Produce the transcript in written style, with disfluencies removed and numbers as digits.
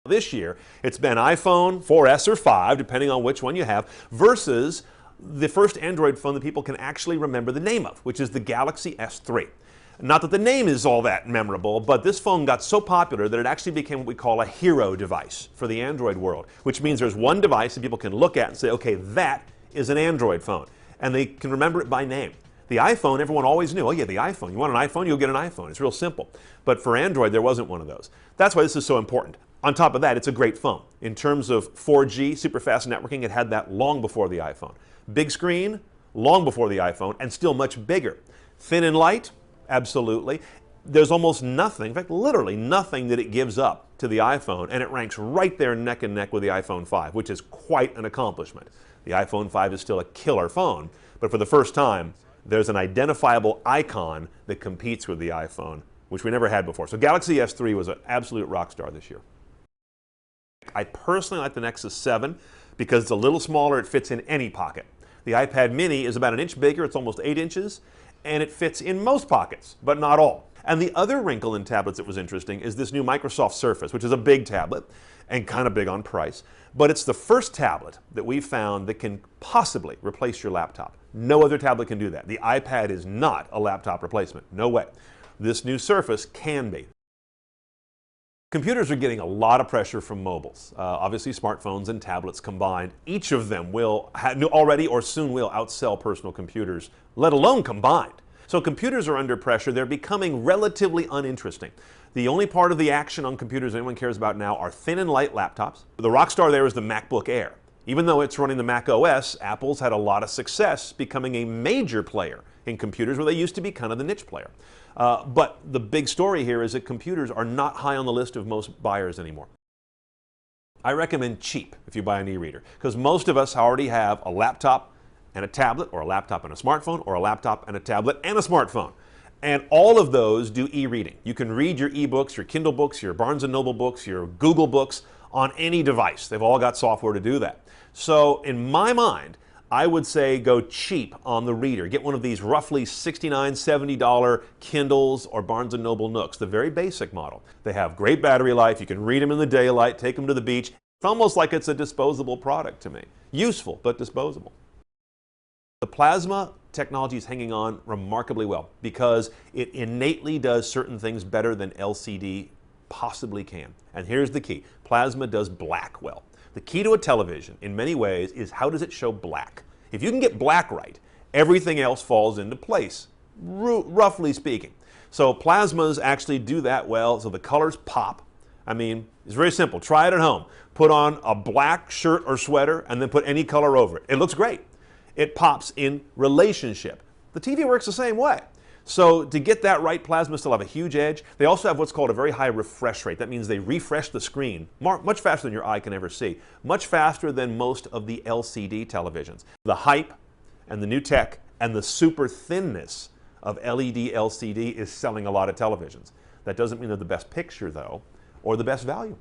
This year, it's been iPhone 4S or 5, depending on which one you have, versus the first Android phone that people can actually remember the name of, which is the Galaxy S3. Not that the name is all that memorable, but this phone got so popular that it actually became what we call a hero device for the Android world, which means there's one device that people can look at and say, okay, that is an Android phone. And they can remember it by name. The iPhone, everyone always knew, oh yeah, the iPhone. You want an iPhone, you'll get an iPhone. It's real simple. But for Android, there wasn't one of those. That's why this is so important. On top of that, it's a great phone. In terms of 4G, super fast networking, it had that long before the iPhone. Big screen, long before the iPhone, and still much bigger. Thin and light, absolutely. There's almost nothing, in fact, literally nothing that it gives up to the iPhone, and it ranks right there neck and neck with the iPhone 5, which is quite an accomplishment. The iPhone 5 is still a killer phone, but for the first time, there's an identifiable icon that competes with the iPhone, which we never had before. So Galaxy S3 was an absolute rock star this year. I personally like the Nexus 7 because it's a little smaller, it fits in any pocket. The iPad mini is about an inch bigger, it's almost 8 inches, and it fits in most pockets, but not all. And the other wrinkle in tablets that was interesting is this new Microsoft Surface, which is a big tablet and kind of big on price, but it's the first tablet that we've found that can possibly replace your laptop. No other tablet can do that. The iPad is not a laptop replacement, no way. This new Surface can be. Computers are getting a lot of pressure from mobiles. Obviously smartphones and tablets combined. Each of them will already or soon will outsell personal computers, let alone combined. So computers are under pressure. They're becoming relatively uninteresting. The only part of the action on computers anyone cares about now are thin and light laptops. The rock star there is the MacBook Air. Even though it's running the Mac OS, Apple's had a lot of success becoming a major player in computers where they used to be kind of the niche player. But the big story here is that computers are not high on the list of most buyers anymore. I recommend cheap if you buy an e-reader, because most of us already have a laptop and a tablet, or a laptop and a smartphone, or a laptop and a tablet and a smartphone. And all of those do e-reading. You can read your e-books, your Kindle books, your Barnes & Noble books, your Google books on any device. They've all got software to do that. So in my mind, I would say go cheap on the reader. Get one of these roughly $69, $70 Kindles or Barnes & Noble Nooks, the very basic model. They have great battery life. You can read them in the daylight, take them to the beach. It's almost like it's a disposable product to me. Useful, but disposable. The plasma technology is hanging on remarkably well because it innately does certain things better than LCD possibly can. And here's the key. Plasma does black well. The key to a television, in many ways, is how does it show black? If you can get black right, everything else falls into place, roughly speaking. So plasmas actually do that well, so the colors pop. I mean, it's very simple. Try it at home. Put on a black shirt or sweater and then put any color over it. It looks great. It pops in relationship. The TV works the same way. So to get that right, plasmas still have a huge edge. They also have what's called a very high refresh rate. That means they refresh the screen much faster than your eye can ever see, much faster than most of the LCD televisions. The hype and the new tech and the super thinness of LED LCD is selling a lot of televisions. That doesn't mean they're the best picture, though, or the best value.